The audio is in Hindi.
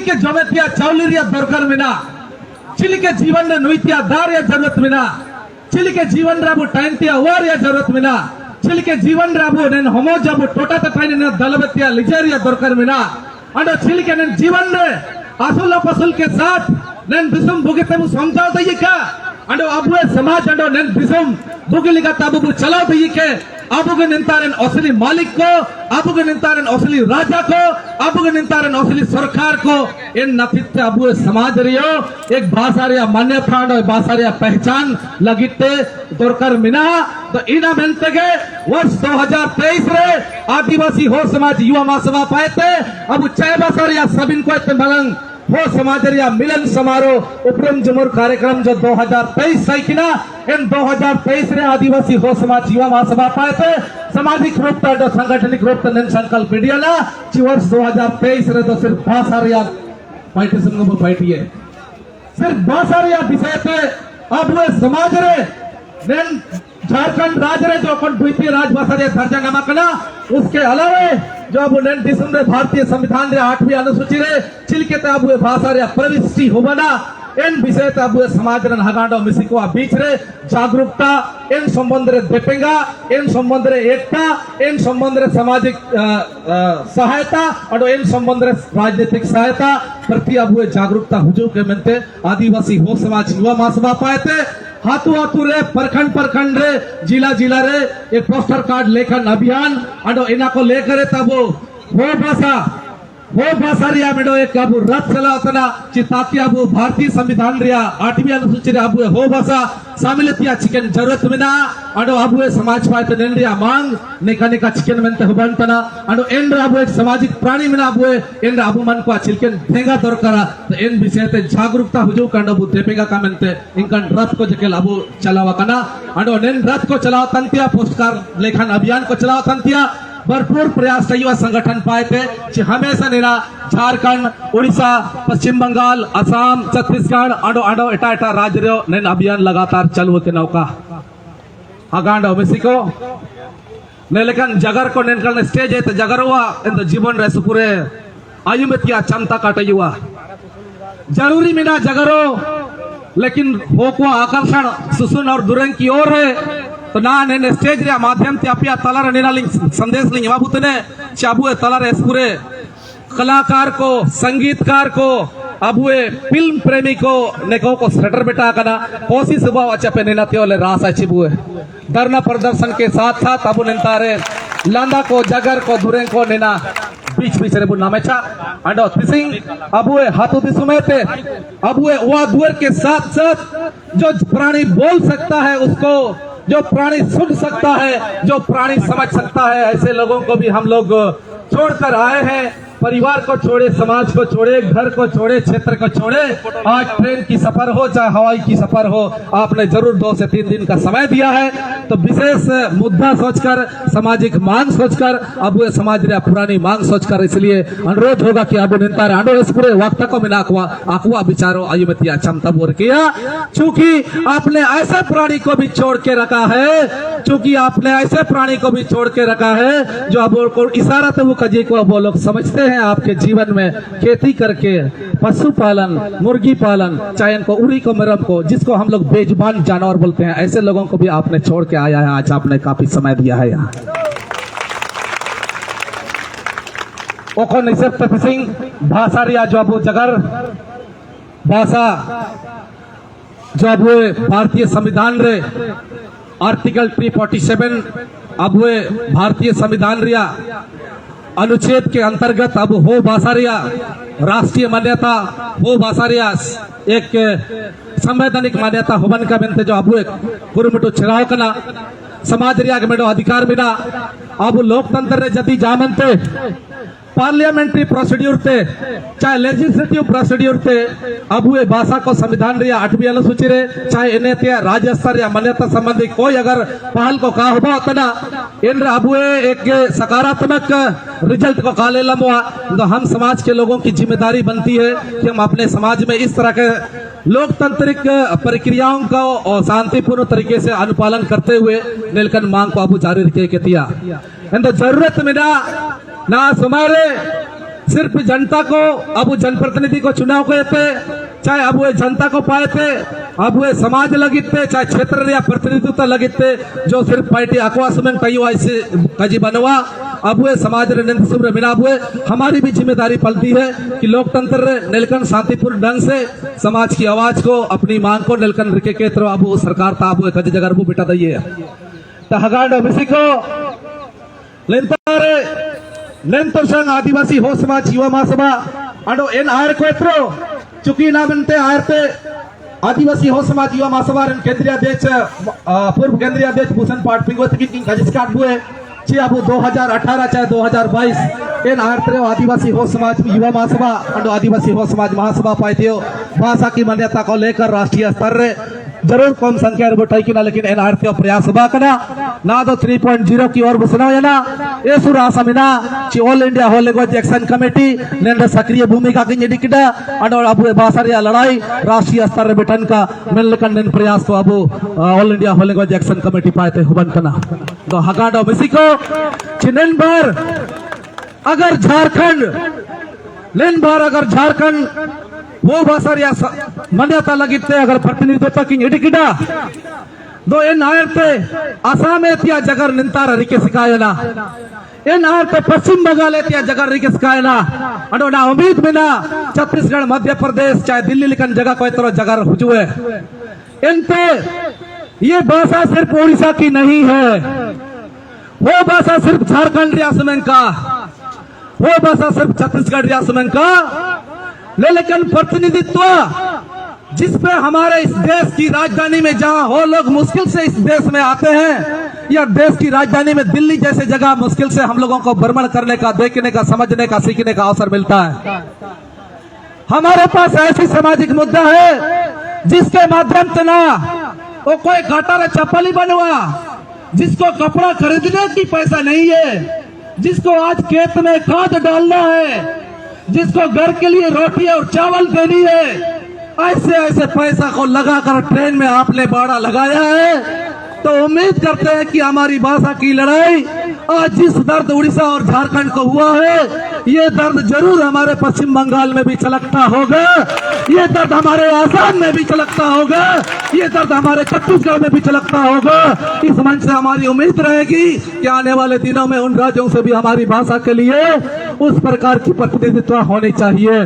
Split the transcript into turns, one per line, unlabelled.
के जमेतिया चाउलिरिया दरकार मेना चिली के जीवन ने नुइतिया दार या जरूरत मेना चिली के जीवन राबू टाइमतिया वार या जरूरत मेना चिली के जीवन राबू नेन होमो जाबू टोटा तटाइन ने दलबतिया लिजरिया दरकार मेना अंडो चिली के नेन जीवन ने असूल पसूल के साथ नेन बिसुम बुगिते मु समझाओ दई का अंडो अबुए समाज अंडो नेन बिसुम बुगिलिगा ताबु चलाओ दई के अबुगे निंतारन असली मालिक को अबुगे निंतारन असली राजा को अबुगे निंतारन असली सरकार को इन नथित्य अबुए समाज रियो एक भाषारिया मान्यता अंडो भाषारिया पहचान लगिते दरकार मिना तो इना मेंते के वर्ष 2023 रे आदिवासी हो समाज युवा महासभा पाएते अब चय भाषारिया सबिन को इतने मलंग वो समाजरिया मिलन समारोह उपरम जमुर कार्यक्रम जो 2023 सैकिना इन 2023 रे आदिवासी हो समाज युवा महासभा पाए थे सामाजिक रूप से संगठनिक रूप से संकल्प मीडिया ची वर्ष 2023 रे तो सिर्फ भाषारिया पार्टी संगम पार्टी सिर्फ भाषारिया विषय पे अब वो समाज रे नेन झारखंड राज्य रे जो अपन द्वितीय राजभाषा रे दर्जा नमकना उसके अलावा जो अब नेन दिसंबर भारतीय संविधान रे 8वीं अनुसूची रे चिलके तब भाषा रे प्रविष्टि होबना इन विषय तब समाज रे हगांडो मिसिको बीच रे जागरूकता इन संबंध रे देपेंगा इन संबंध रे एकता इन संबंध रे सामाजिक सहायता और इन संबंध रे राजनीतिक सहायता प्रति अब जागरूकता हुजू के मनते आदिवासी हो समाज युवा महासभा पाएते हाथू हाथू रे प्रखंड रे जिला रे एक पोस्टर कार्ड लेखन अभियान अंडो इना को लेकर तब वो भाषा रिया मेडो एक अब रथ चला उतना चिताकी अब भारतीय संविधान रिया 8वीं अनुसूची रे अब हो भाषा शामिलतिया चिकन जरूरत मिना अंडो अब समाज पाए नेन रिया मांग निका चिकन मेंते होबंतना अंडो एन अब एक सामाजिक प्राणी मिना अब एन अब मन को चिकन ठेंगा दरकार तो एन विषय ते जागरूकता हुजू कंडो देपेगा का मेंते इनकन रथ को जके अब चलावा कना अंडो नेन रथ को चलाव तंतिया पोस्ट कार्ड लेखन अभियान को चलाव तंतिया भरपूर प्रयास युवा संगठन पाए थे हमेशा नेना झारखंड उड़ीसा पश्चिम बंगाल असम छत्तीसगढ़ आडो एटा राज्य नेन अभियान लगातार चालू होते नौका अगांडो मिसिको ने लेकिन जगर को नेन स्टेज है जगर हुआ इन जीवन रे सुपुरे आयुमतिया चमता काटे युवा जरूरी मिना जगरो लेकिन हो को आकर्षण सुसुन और दुरंग की ओर है तो ना ने स्टेज रे माध्यम से अपिया तलर नेनालिंग संदेश लिंग बाबूतने चाबुए तलर पूरे कलाकार को संगीतकार को अबुए फिल्म प्रेमी को नेको को स्वेटर बेटा कना कोसी सुबह अच्छा पे नेना त्योले रास अच्छी बुए धरना प्रदर्शन के साथ साथ अबु नेतारे लांदा को जगर को दुरें को नेना बीच रे बुना मेचा अंडो तिसिंग अबुए हाथों दिसुमेते अबुए वा दुर के साथ साथ जो प्राणी बोल सकता है उसको जो प्राणी सुन सकता है जो प्राणी समझ सकता है ऐसे लोगों को भी हम लोग छोड़कर आए हैं परिवार को छोड़े समाज को छोड़े घर को छोड़े क्षेत्र को छोड़े आज ट्रेन की सफर हो चाहे हवाई की सफर हो आपने जरूर 2 से 3 दिन का समय दिया है तो विशेष मुद्दा सोचकर सामाजिक मांग सोचकर अब वो समाज रे पुरानी मांग सोचकर इसलिए अनुरोध होगा कि अब नेता आंडो इस पूरे वक्त को मिला आकुआ विचारों आयुमतिया क्षमता बोर किया चूंकि आपने ऐसे प्राणी को भी छोड़ के रखा है चूंकि आपने ऐसे प्राणी को भी छोड़ के रखा है जो अब इशारा तो वो कजी को वो लोग समझते हैं आपके जीवन में खेती करके पशुपालन मुर्गी पालन चाहे इनको उड़ी को मरम को जिसको हम लोग बेजुबान जानवर बोलते हैं ऐसे लोगों को भी आपने छोड़ के आया है आज आपने काफी समय दिया है यहाँ सिंह भाषा रिया जो अब जगर भाषा जो अब भारतीय संविधान रे आर्टिकल 347 अब भारतीय संविधान रिया अनुच्छेद के अंतर्गत अब हो भाषा रिया राष्ट्रीय मान्यता हो भाषा रिया एक संवैधानिक मान्यता होबन का बनते जो अब कुरुमुटु छिड़ाव कना समाज रिया के मेडो अधिकार बिना अब लोकतंत्र रे जदी जामनते पार्लियामेंट्री प्रोसीड्यूर थे चाहे लेजिस्लेटिव प्रोसीड्यूर थे अब हुए भाषा को संविधान रिया 8वीं अनुसूची रे चाहे इन्हें राज्य स्तर या मान्यता संबंधी कोई अगर पहल को कहा होगा उतना इन अब हुए एक सकारात्मक रिजल्ट को काले लम्बा तो हम समाज के लोगों की जिम्मेदारी बनती है कि हम अपने समाज में इस तरह के लोकतांत्रिक प्रक्रियाओं का और शांतिपूर्ण तरीके से अनुपालन करते हुए नीलकंठ मांग को अब जारी रखे के दिया तो जरूरत में ना सुमारे सिर्फ जनता को अब वो जनप्रतिनिधि को चुनाव गए थे, चाहे अब वो जनता को पाए थे, अब वो समाज लगित थे, चाहे क्षेत्र या प्रतिनिधित्व लगित थे, जो सिर्फ पार्टी आकवास में कई ऐसे कजी बनवा अब वो समाज निंद सुब्र बिना हुए हमारी भी जिम्मेदारी पलती है कि लोकतंत्र नीलकंठ शांतिपूर्ण ढंग से समाज की आवाज को अपनी मांग को नीलकंठ रिके के तरह अब सरकार था अब कजी जगह वो बिटा दिए तहगाड़ मिसी को लेंतारे लेंतर संघ आदिवासी हो समाज युवा महासभा अंडो एन आयर को एत्रो चुकी ना बनते आयरते आदिवासी हो समाज युवा महासभा केंद्रीय अध्यक्ष पूर्व केंद्रीय अध्यक्ष भूषण पाठ पिंगवत की कजिस्काट हुए ची अब 2018 चाहे 2022 इन आयरते आदिवासी हो समाज युवा महासभा अंडो आदिवासी हो समाज महासभा पाए थे भाषा की मान्यता को लेकर राष्ट्रीय स्तर रे जरूर कम संख्या बोटाई की ना लेकिन एन आरती प्रयास बा कना ना तो 3.0 की ओर बसना ना ये सुरासमिना ची ऑल इंडिया हो लैंग्वेज एक्शन कमेटी ने सक्रिय भूमिका की निडिकड़ा और अब भाषा रे लड़ाई राष्ट्रीय स्तर रे बेटन का मिलकर ने प्रयास तो अब ऑल इंडिया हो लैंग्वेज एक्शन कमेटी पाए थे हुबन कना तो हगाडो मिसिको चिनन भर अगर झारखंड लेन भर अगर झारखंड वो भाषा या मान्यता लगिते अगर प्रतिनिधित्व की इडिकिडा दो इन आयरते असम एतिया जगर निंतार रिके सिकायना इन आयरते पश्चिम बंगाल एतिया जगर रिके सिकायना अडो ना उम्मीद बिना छत्तीसगढ़ मध्य प्रदेश चाहे दिल्ली लिखन जगह कोई तरह जगर हुए इनते ये भाषा सिर्फ उड़ीसा की नहीं है, वो भाषा सिर्फ झारखंड रियासत का, वो भाषा सिर्फ छत्तीसगढ़ रियासत का, लेकिन प्रतिनिधित्व जिसपे हमारे इस देश की राजधानी में जहां हो लोग मुश्किल से इस देश में आते हैं या देश की राजधानी में दिल्ली जैसे जगह मुश्किल से हम लोगों को भ्रमण करने का, देखने का, समझने का, सीखने का अवसर मिलता है। हमारे पास ऐसी सामाजिक मुद्दा है जिसके माध्यम से ना वो कोई गटर चप्पल ही बनवा, जिसको कपड़ा खरीदने की पैसा नहीं है, जिसको आज खेत में खाद डालना है, जिसको घर के लिए रोटी और चावल देनी है, ऐसे पैसा को लगाकर ट्रेन में आपने बाड़ा लगाया है। तो उम्मीद करते हैं कि हमारी भाषा की लड़ाई आज जिस दर्द उड़ीसा और झारखंड को हुआ है, ये दर्द जरूर हमारे पश्चिम बंगाल में भी छलकता होगा, ये दर्द हमारे आसाम में भी छलकता होगा, ये दर्द हमारे छत्तीसगढ़ में भी छलकता होगा। इस मंच से हमारी उम्मीद रहेगी कि आने वाले दिनों में उन राज्यों से भी हमारी भाषा के लिए उस प्रकार की प्रतिनिधित्व होनी चाहिए।